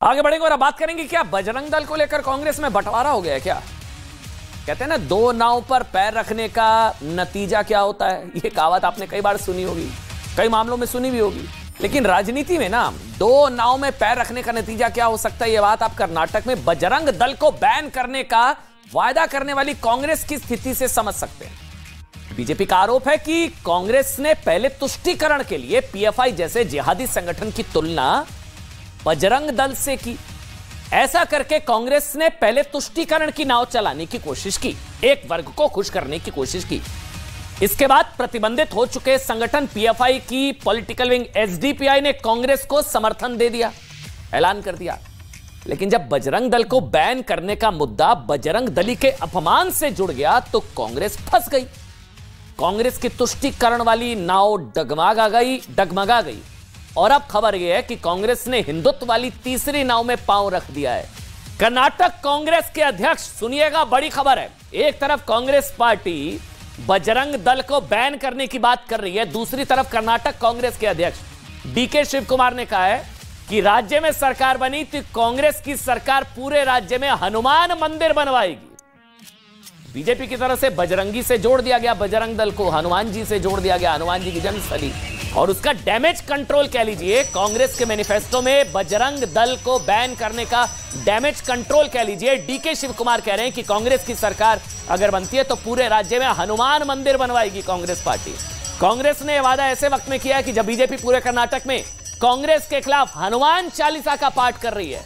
आगे बढ़ेंगे और अब बात करेंगे क्या बजरंग दल को लेकर कांग्रेस में बंटवारा हो गया है क्या? कहते हैं ना, दो नाव पर पैर रखने का नतीजा क्या होता है। ये कहावत आपने कई बार सुनी होगी, कई मामलों में सुनी भी होगी, लेकिन राजनीति में ना दो नाव में पैर रखने का नतीजा क्या हो सकता है, यह बात आप कर्नाटक में बजरंग दल को बैन करने का वायदा करने वाली कांग्रेस की स्थिति से समझ सकते हैं। बीजेपी का आरोप है कि कांग्रेस ने पहले तुष्टीकरण के लिए पीएफआई जैसे जिहादी संगठन की तुलना बजरंग दल से की। ऐसा करके कांग्रेस ने पहले तुष्टीकरण की नाव चलाने की कोशिश की, एक वर्ग को खुश करने की कोशिश की। इसके बाद प्रतिबंधित हो चुके संगठन पीएफआई की पॉलिटिकल विंग एसडीपीआई ने कांग्रेस को समर्थन दे दिया, ऐलान कर दिया। लेकिन जब बजरंग दल को बैन करने का मुद्दा बजरंग दली के अपमान से जुड़ गया तो कांग्रेस फंस गई। कांग्रेस की तुष्टीकरण वाली नाव डगमगा गई और अब खबर यह है कि कांग्रेस ने हिंदुत्व वाली तीसरी नाव में पांव रख दिया है। कर्नाटक कांग्रेस के अध्यक्ष, सुनिएगा, बड़ी खबर है। एक तरफ कांग्रेस पार्टी बजरंग दल को बैन करने की बात कर रही है, दूसरी तरफ कर्नाटक कांग्रेस के अध्यक्ष डीके शिव कुमार ने कहा है कि राज्य में सरकार बनी तो कांग्रेस की सरकार पूरे राज्य में हनुमान मंदिर बनवाएगी। बीजेपी की तरफ से बजरंगी से जोड़ दिया गया, बजरंग दल को हनुमान जी से जोड़ दिया गया, हनुमान जी की जन्मस्थली, और उसका डैमेज कंट्रोल कह लीजिए। कांग्रेस के मैनिफेस्टो में बजरंग दल को बैन करने का डैमेज कंट्रोल कह लीजिए। डीके शिव कुमार कह रहे हैं कि कांग्रेस की सरकार अगर बनती है तो पूरे राज्य में हनुमान मंदिर बनवाएगी कांग्रेस पार्टी। कांग्रेस ने वादा ऐसे वक्त में किया है कि जब बीजेपी पूरे कर्नाटक में कांग्रेस के खिलाफ हनुमान चालीसा का पाठ कर रही है।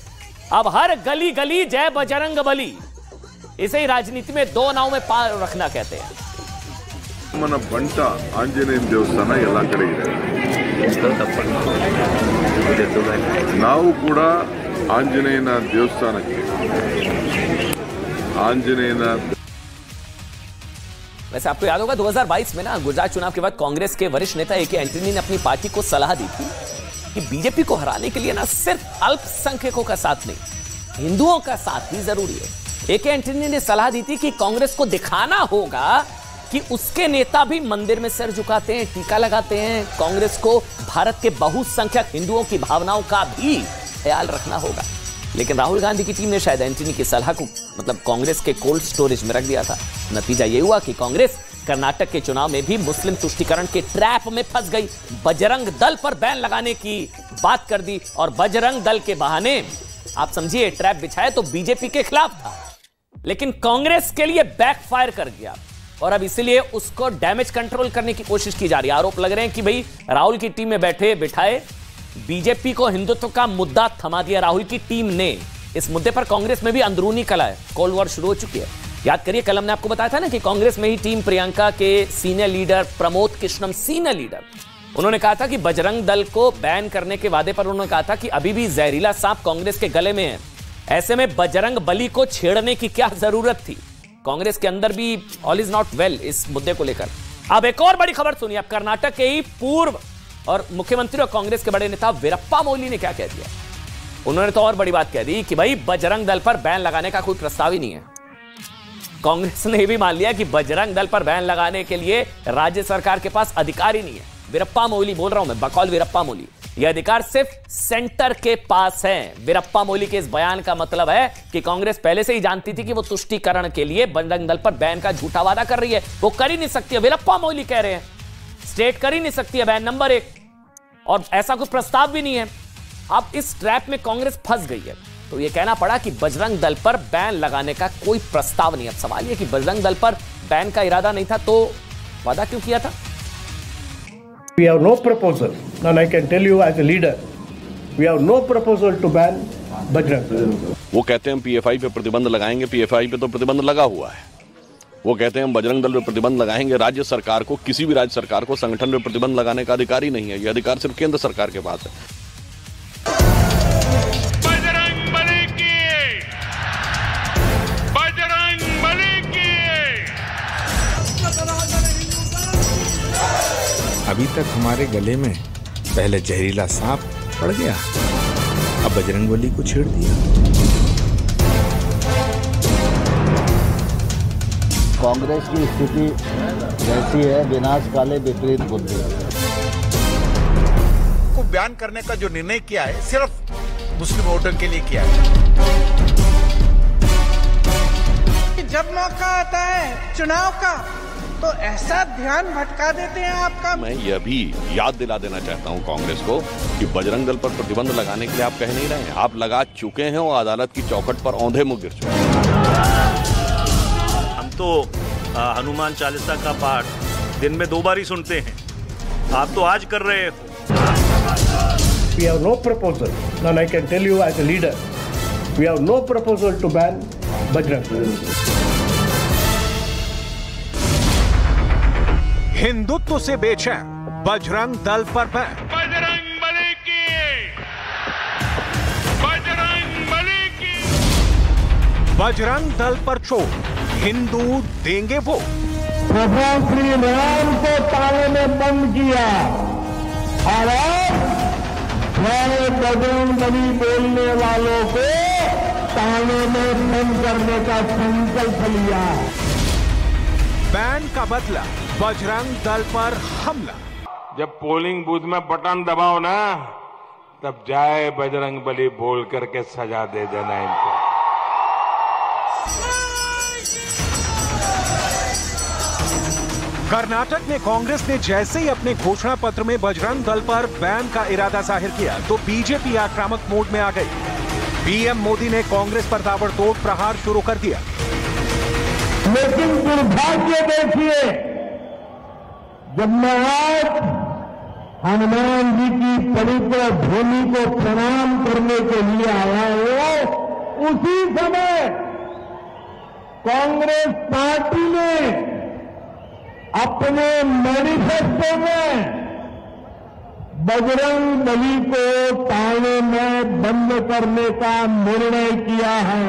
अब हर गली गली जय बजरंग बली, इसे ही राजनीति में दो नाव में पार रखना कहते हैं। मन बंट आंजनेय देवस्थान ಎಲ್ಲ ಕಡೆ ಇದೆ, ನಾವು ಕೂಡ ಆಂಜನೇಯನ ದೇವಸ್ಥಾನಕ್ಕೆ ಆಂಜನೇಯನ। वैसे आपको याद होगा 2022 में ना गुजरात चुनाव के बाद कांग्रेस के वरिष्ठ नेता एके एंटनी ने अपनी पार्टी को सलाह दी थी कि बीजेपी को हराने के लिए ना सिर्फ अल्पसंख्यकों का साथ नहीं, हिंदुओं का साथ भी जरूरी है। एके एंटनी ने सलाह दी थी कि कांग्रेस को दिखाना होगा कि उसके नेता भी मंदिर में सिर झुकाते हैं, टीका लगाते हैं। कांग्रेस को भारत के बहुसंख्यक हिंदुओं की भावनाओं का भी ख्याल रखना होगा। लेकिन राहुल गांधी की टीम ने शायद एंटनी की सलाह को कांग्रेस के कोल्ड स्टोरेज में रख दिया था। नतीजा यह हुआ कि कांग्रेस कर्नाटक के चुनाव में भी मुस्लिम तुष्टीकरण के ट्रैप में फंस गई, बजरंग दल पर बैन लगाने की बात कर दी और बजरंग दल के बहाने आप समझिए ट्रैप बिछाया तो बीजेपी के खिलाफ था, लेकिन कांग्रेस के लिए बैकफायर कर गया और अब इसलिए उसको डैमेज कंट्रोल करने की कोशिश की जा रही है। आरोप लग रहे हैं कि भाई राहुल की टीम में बिठाए बीजेपी को हिंदुत्व का मुद्दा थमा दिया राहुल की टीम ने। इस मुद्दे पर कांग्रेस में भी अंदरूनी कला है, कोल्ड वॉर शुरू हो चुकी है। याद करिए, कल हमने आपको बताया था ना कि कांग्रेस में ही टीम प्रियंका के senior leader Pramod Krishnam, senior leader, उन्होंने कहा था कि बजरंग दल को बैन करने के वादे पर उन्होंने कहा था कि अभी भी जहरीला सांप कांग्रेस के गले में है, ऐसे में बजरंग बली को छेड़ने की क्या जरूरत थी। कांग्रेस के अंदर भी ऑल इज नॉट वेल इस मुद्दे को लेकर। अब एक और बड़ी खबर सुनिए। अब कर्नाटक के ही पूर्व और मुख्यमंत्री और कांग्रेस के बड़े नेता वीरप्पा मोइली ने क्या कह दिया। उन्होंने तो और बड़ी बात कह दी कि भाई बजरंग दल पर बैन लगाने का कोई प्रस्ताव ही नहीं है। कांग्रेस ने भी मान लिया कि बजरंग दल पर बैन लगाने के लिए राज्य सरकार के पास अधिकार ही नहीं है। वीरप्पा मोइली बोल रहा हूं मैं, बकौल वीरप्पा मोइली, यह अधिकार सिर्फ सेंटर के पास है। वीरप्पा मोइली के इस बयान का मतलब है कि कांग्रेस पहले से ही जानती थी कि वो तुष्टीकरण के लिए बजरंग दल पर बैन का झूठा वादा कर रही है, वो कर ही नहीं सकती है। वीरप्पा मोइली कह रहे हैं स्टेट कर ही नहीं सकती है बैन, नंबर 1, और ऐसा कोई प्रस्ताव भी नहीं है। अब इस ट्रैप में कांग्रेस फंस गई है, तो यह कहना पड़ा कि बजरंग दल पर बैन लगाने का कोई प्रस्ताव नहीं। अब सवाल यह कि बजरंग दल पर बैन का इरादा नहीं था तो वादा क्यों किया था। We have no proposal. Now I can tell you as a leader, we have no proposal to ban Bajrang. वो कहते हैं हम पीएफआई पे प्रतिबंध लगाएंगे, पीएफआई पे तो प्रतिबंध लगा हुआ है। वो कहते हैं हम बजरंग दल पे प्रतिबंध लगाएंगे। राज्य सरकार को, किसी भी राज्य सरकार को संगठन पे प्रतिबंध लगाने का अधिकार ही नहीं है। ये अधिकार सिर्फ केंद्र सरकार के पास है। बजरंग बली की, बजरंग बली की। अभी तक हमारे गले में पहले जहरीला सांप पड़ गया, अब बजरंगबली को छेड़ दिया। कांग्रेस की स्थिति जैसी है, विनाश काले विपरीत बुद्धि। को बयान करने का जो निर्णय किया है सिर्फ मुस्लिम वोटर के लिए किया है। जब मौका आता है चुनाव का तो ऐसा ध्यान भटका देते हैं आपका। मैं यह भी याद दिला देना चाहता हूं कांग्रेस को कि बजरंग दल पर प्रतिबंध लगाने के लिए आप कह नहीं रहे हैं, आप लगा चुके हैं और अदालत की चौखट पर औंधे मुंह गिर चुके हैं। हम तो हनुमान चालीसा का पाठ दिन में 2 बार ही सुनते हैं, आप तो आज कर रहे हो। We have no proposal, and I can tell you as a leader, we have no proposal to ban Bajrang Dal. Hindutva से बेचैन बजरंग दल पर बैन। बजरंग बली की, बजरंग बली की। बजरंग दल पर चोट, हिंदू देंगे वो। प्रभु श्री राम को ताले में बंद किया और बजरंग बली बोलने वालों को ताले में बंद करने का संकल्प लिया। बैन का बदला, बजरंग दल पर हमला। जब पोलिंग बूथ में बटन दबाओ ना, तब जाए बजरंग बली बोल करके सजा दे देना इनको। कर्नाटक में कांग्रेस ने जैसे ही अपने घोषणा पत्र में बजरंग दल पर बैन का इरादा जाहिर किया तो बीजेपी आक्रामक मोड में आ गई। पीएम मोदी ने कांग्रेस पर ताबड़तोड़ प्रहार शुरू कर दिया। लेकिन दुर्भाग्य देखिए, जब मैं आज हनुमान जी की पवित्र भूमि को प्रणाम करने के लिए आया हूं, उसी समय कांग्रेस पार्टी ने अपने मैनिफेस्टो में बजरंग बली को ताले में बंद करने का निर्णय किया है।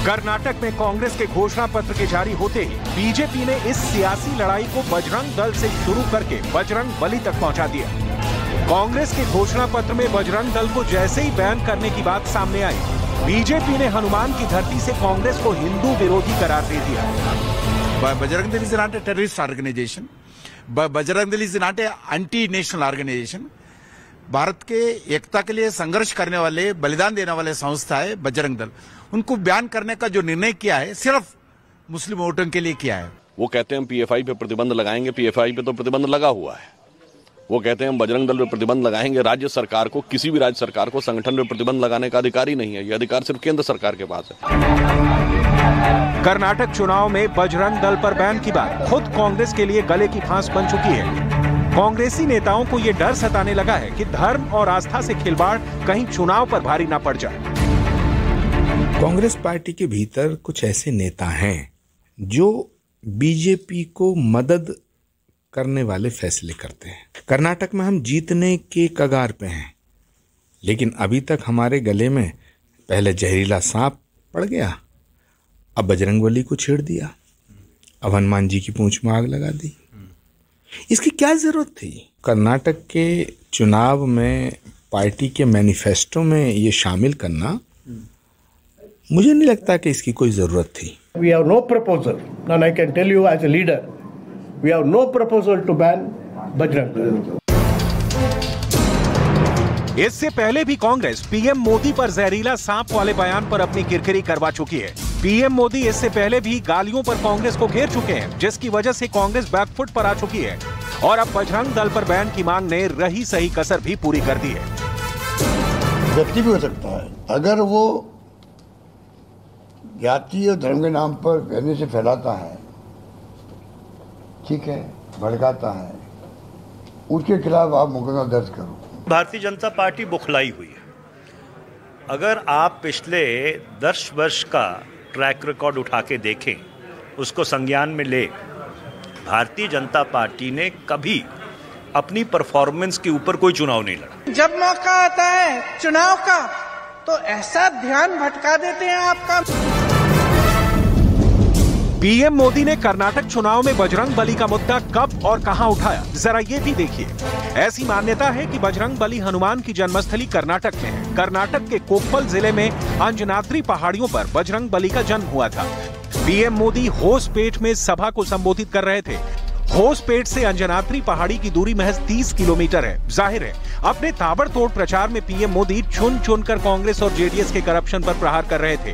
कर्नाटक में कांग्रेस के घोषणा पत्र के जारी होते ही बीजेपी ने इस सियासी लड़ाई को बजरंग दल से शुरू करके बजरंग बली तक पहुंचा दिया। कांग्रेस के घोषणा पत्र में बजरंग दल को जैसे ही बैन करने की बात सामने आई, बीजेपी ने हनुमान की धरती से कांग्रेस को हिंदू विरोधी करार दे दिया। Bajrang Dal is not a terrorist organisation, Bajrang Dal is not an anti national organisation. Bharat के एकता के लिए संघर्ष करने वाले, बलिदान देने वाले संस्था है बजरंग दल। उनको बयान करने का जो निर्णय किया है सिर्फ मुस्लिम वोटों के लिए किया है। वो कहते हैं हम पीएफआई पे प्रतिबंध लगाएंगे, पीएफआई पे तो प्रतिबंध लगा हुआ है। वो कहते हैं हम बजरंग दल पे प्रतिबंध लगाएंगे, राज्य सरकार को, किसी भी राज्य सरकार को संगठन पे प्रतिबंध लगाने का अधिकार ही नहीं है, ये अधिकार सिर्फ केंद्र सरकार के पास है। कर्नाटक चुनाव में बजरंग दल पर बैन की बात खुद कांग्रेस के लिए गले की फांस बन चुकी है। कांग्रेसी नेताओं को यह डर सताने लगा है कि धर्म और आस्था से खिलवाड़ कहीं चुनाव पर भारी ना पड़ जाए। कांग्रेस पार्टी के भीतर कुछ ऐसे नेता हैं जो बीजेपी को मदद करने वाले फैसले करते हैं। कर्नाटक में हम जीतने के कगार पे हैं, लेकिन अभी तक हमारे गले में पहले जहरीला सांप पड़ गया, अब बजरंगबली को छेड़ दिया, अब हनुमान जी की पूंछ में आग लगा दी। इसकी क्या जरूरत थी? कर्नाटक के चुनाव में पार्टी के मैनिफेस्टो में ये शामिल करना, मुझे नहीं लगता कि इसकी कोई जरूरत थी। We have no proposal, and I can tell you as a leader, we have no proposal to ban Bajrang Dal. इससे पहले भी कांग्रेस पीएम मोदी पर जहरीला सांप वाले बयान पर अपनी किरकिरी करवा चुकी है। पीएम मोदी इससे पहले भी गालियों पर कांग्रेस को घेर चुके हैं, जिसकी वजह से कांग्रेस बैकफुट पर आ चुकी है और अब बजरंग दल पर बैन की मांग ने रही सही कसर भी पूरी कर दी है। व्यक्ति भी हो सकता है, अगर वो जाति और धर्म के नाम पर पहले से फैलाता है, ठीक है, भड़काता है, उसके खिलाफ आप मुकदमा दर्ज करो। भारतीय जनता पार्टी बुखलाई हुई है। अगर आप पिछले 10 वर्ष का ट्रैक रिकॉर्ड उठा के देखें, उसको संज्ञान में ले, भारतीय जनता पार्टी ने कभी अपनी परफॉर्मेंस के ऊपर कोई चुनाव नहीं लड़ा। जब मौका आता है चुनाव का तो ऐसा ध्यान भटका देते हैं आपका। पीएम मोदी ने कर्नाटक चुनाव में बजरंग बली का मुद्दा कब और कहां उठाया, जरा ये भी देखिए। ऐसी मान्यता है कि बजरंग बली हनुमान की जन्मस्थली कर्नाटक में है। कर्नाटक के कोप्पल जिले में अंजनाद्री पहाड़ियों पर बजरंग बली का जन्म हुआ था। पीएम मोदी होसपेट में सभा को संबोधित कर रहे थे। होसपेट से अंजनाद्री पहाड़ी की दूरी महज 30 किलोमीटर है। जाहिर है अपने ताबड़तोड़ प्रचार में पीएम मोदी चुन चुनकर कांग्रेस और जेडीएस के करप्शन पर प्रहार कर रहे थे।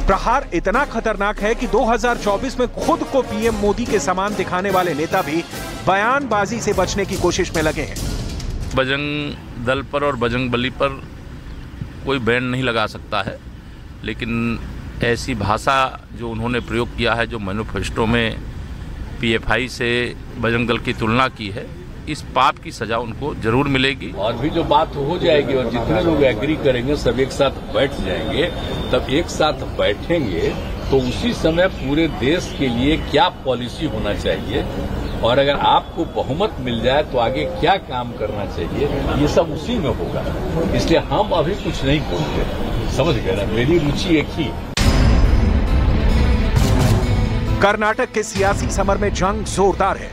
प्रहार इतना खतरनाक है कि 2024 में खुद को पीएम मोदी के समान दिखाने वाले नेता भी बयानबाजी से बचने की कोशिश में लगे हैं। बजरंग दल पर और बजरंग बली पर कोई बैन नहीं लगा सकता है, लेकिन ऐसी भाषा जो उन्होंने प्रयोग किया है, जो मैनिफेस्टो में पीएफआई से बजरंग दल की तुलना की है, इस पाप की सजा उनको जरूर मिलेगी। और भी जो बात हो जाएगी और जितने लोग एग्री करेंगे सब एक साथ बैठ जाएंगे, तब एक साथ बैठेंगे तो उसी समय पूरे देश के लिए क्या पॉलिसी होना चाहिए और अगर आपको बहुमत मिल जाए तो आगे क्या काम करना चाहिए, ये सब उसी में होगा। इसलिए हम अभी कुछ नहीं बोलते, समझ गए ना, मेरी रुचि एक ही। कर्नाटक के सियासी समर में जंग जोरदार है,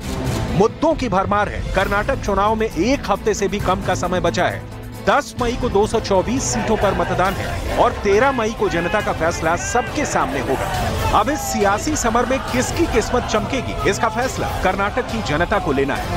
मुद्दों की भरमार है। कर्नाटक चुनाव में एक हफ्ते से भी कम का समय बचा है। 10 मई को 224 सीटों पर मतदान है और 13 मई को जनता का फैसला सबके सामने होगा। अब इस सियासी समर में किसकी किस्मत चमकेगी, इसका फैसला कर्नाटक की जनता को लेना है।